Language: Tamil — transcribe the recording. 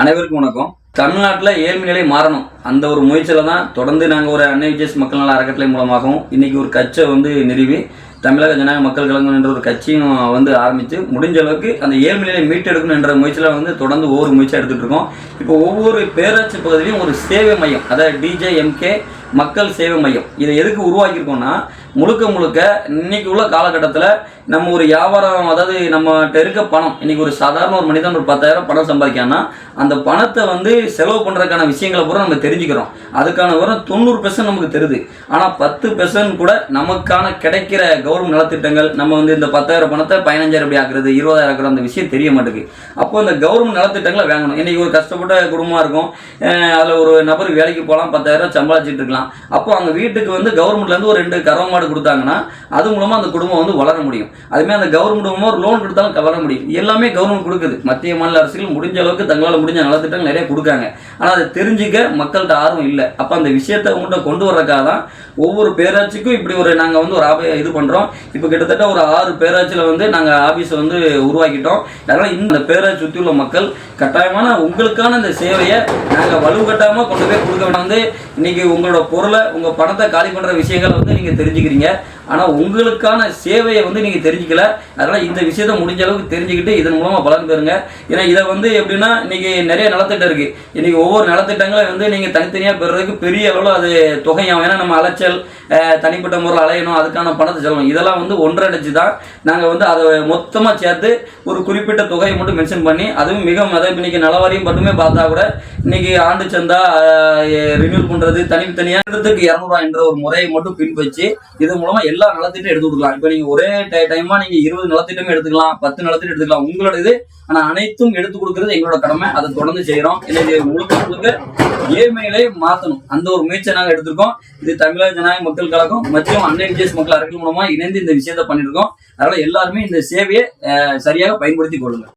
அனைவருக்கும் வணக்கம். தமிழ்நாட்டில் ஏழ்மை நிலை மாறணும் அந்த ஒரு முயற்சியில் தான் தொடர்ந்து நாங்கள் ஒரு அன்னை விஜேஸ் மக்கள் நல அறக்கட்டளை மூலமாகவும் இன்றைக்கி ஒரு கட்சியை நிறுவி தமிழக ஜனநாயக மக்கள் கழகம் என்ற ஒரு கட்சியும் ஆரம்பித்து முடிஞ்ச அளவுக்கு அந்த ஏழ்மை நிலையை மீட்டெடுக்கணும் என்ற முயற்சியில் தொடர்ந்து ஒவ்வொரு முயற்சியாக எடுத்துகிட்டு இருக்கோம். இப்போ ஒவ்வொரு பேராட்சி பகுதியிலையும் ஒரு சேவை மையம், அதாவது டிஜேஎம்கே மக்கள் சேவை மையம், இதை எதுக்கு உருவாக்கியிருக்கோம்னா முழுக்க இன்னைக்கு உள்ள காலகட்டத்தில் நம்ம ஒரு வியாபாரம், அதாவது நம்மகிட்ட இருக்க பணம், இன்னைக்கு ஒரு சாதாரண ஒரு மனிதன் ஒரு 10,000 பணம் சம்பாதிக்கான்னா அந்த பணத்தை செலவு பண்ணுறதுக்கான விஷயங்களை பூரா நம்ம தெரிஞ்சுக்கிறோம். அதுக்கான வரும் 90% நமக்கு தெரியுது. ஆனால் 10% கூட நமக்கான கிடைக்கிற கவர்மெண்ட் நலத்திட்டங்கள், நம்ம இந்த 10,000 பணத்தை 15,000 எப்படி ஆக்குறது, 20,000 ஆக்குறது, அந்த விஷயம் தெரிய மாட்டேங்குது. அப்போ அந்த கவர்மெண்ட் நலத்திட்டங்களை வாங்கணும். இன்னைக்கு ஒரு கஷ்டப்பட்ட குடும்பமாக இருக்கும், அதில் ஒரு நபர் வேலைக்கு போகலாம், 10,000 சம்பாதிச்சுட்டு இருக்கலாம். அப்போ அவங்க வீட்டுக்கு கவர்மெண்ட்லேருந்து ஒரு 2 கறவை மாடு கொடுத்தாங்கன்னா அது மூலமாக அந்த குடும்பம் வளர முடியும். அதுமாதிரி அந்த கவர்மெண்ட் மூலமாக ஒரு லோன் கொடுத்தாலும் வளர முடியும். எல்லாமே கவர்மெண்ட் கொடுக்குது. மத்திய மாநில அரசுகள் முடிஞ்ச அளவுக்கு தங்களால் முடிஞ்ச நலத்திட்டங்கள் நிறைய கொடுக்காங்க. ஆனால் அதை தெரிஞ்சுக்க மக்கள்கிட்ட ஆர்வம் இல்லை. அப்போ அந்த விஷயத்தை உங்கள்கிட்ட கொண்டு வர்றதுக்காக தான் ஒவ்வொரு பேராட்சிக்கும் இப்படி நாங்கள் ஒரு இது பண்ணுறோம். இப்போ கிட்டத்தட்ட ஒரு 6 பேராட்சியில் நாங்கள் ஆஃபீஸை உருவாக்கிட்டோம். அதனால் இந்த பேராட்சி சுற்றி உள்ள மக்கள் கட்டாயமான உங்களுக்கான இந்த சேவையை நாங்கள் வலுக்கட்டாமல் கொண்டு போய் கொடுக்க வேண்டாம். இன்னைக்கு உங்களோட பொருளை, உங்கள் பணத்தை காலி பண்ணுற விஷயங்களை நீங்கள் தெரிஞ்சுக்கிறீங்க. ஆனால் உங்களுக்கான சேவையை நீங்கள் தெரிஞ்சுக்கல. அதனால் இந்த விஷயத்தை முடிஞ்ச அளவுக்கு தெரிஞ்சுக்கிட்டு இதன் மூலமாக பலன் பெறுங்க. ஏன்னா இதை எப்படின்னா இன்றைக்கி நிறைய நலத்திட்டம் இருக்குது. இன்றைக்கி ஒவ்வொரு நலத்திட்டங்களை நீங்கள் தனித்தனியாக பெறுறதுக்கு பெரிய அளவில் அது தொகையாகும். ஏன்னா நம்ம அலைச்சல், தனிப்பட்ட முறையில் அலையணும், அதுக்கான பணத்தை செலவணும், இதெல்லாம் ஒன்றடைச்சு தான் நாங்கள் அதை மொத்தமாக சேர்த்து ஒரு குறிப்பிட்ட தொகையை மட்டும் மென்ஷன் பண்ணி, அதுவும் மிக இன்றைக்கி நலவாரியம் மட்டுமே பார்த்தா கூட இன்றைக்கி ஆண்டு சந்தா ரினியூல் பண்ணுறது தனித்தனியாக 200 என்ற ஒரு முறையை மட்டும் பின்பற்றி இதன் மூலமாக எல்லா நலத்திட்டம் எடுத்து கொடுக்கலாம். இப்போ நீங்கள் ஒரே டைமாக நீங்கள் 20 நலத்திட்டமே எடுத்துக்கலாம், 10 நலத்திட்டம் எடுத்துக்கலாம், உங்களோட இது. ஆனால் அனைத்தும் எடுத்து கொடுக்கறது எங்களோட கடமை. அதை தொடர்ந்து செய்கிறோம். இன்னைக்கு முழுக்க ஏழ்மைகளை மாற்றணும் அந்த ஒரு முயற்சியை நாங்கள் எடுத்திருக்கோம். இது தமிழக ஜனநாயக மக்கள் கழகம் மற்றும் அன்னை விஜேஸ் மக்கள் அறக்கட்டளை மூலமாக இணைந்து இந்த விஷயத்தை பண்ணியிருக்கோம். அதனால எல்லாருமே இந்த சேவையை சரியாக பயன்படுத்தி கொள்ளுங்கள்.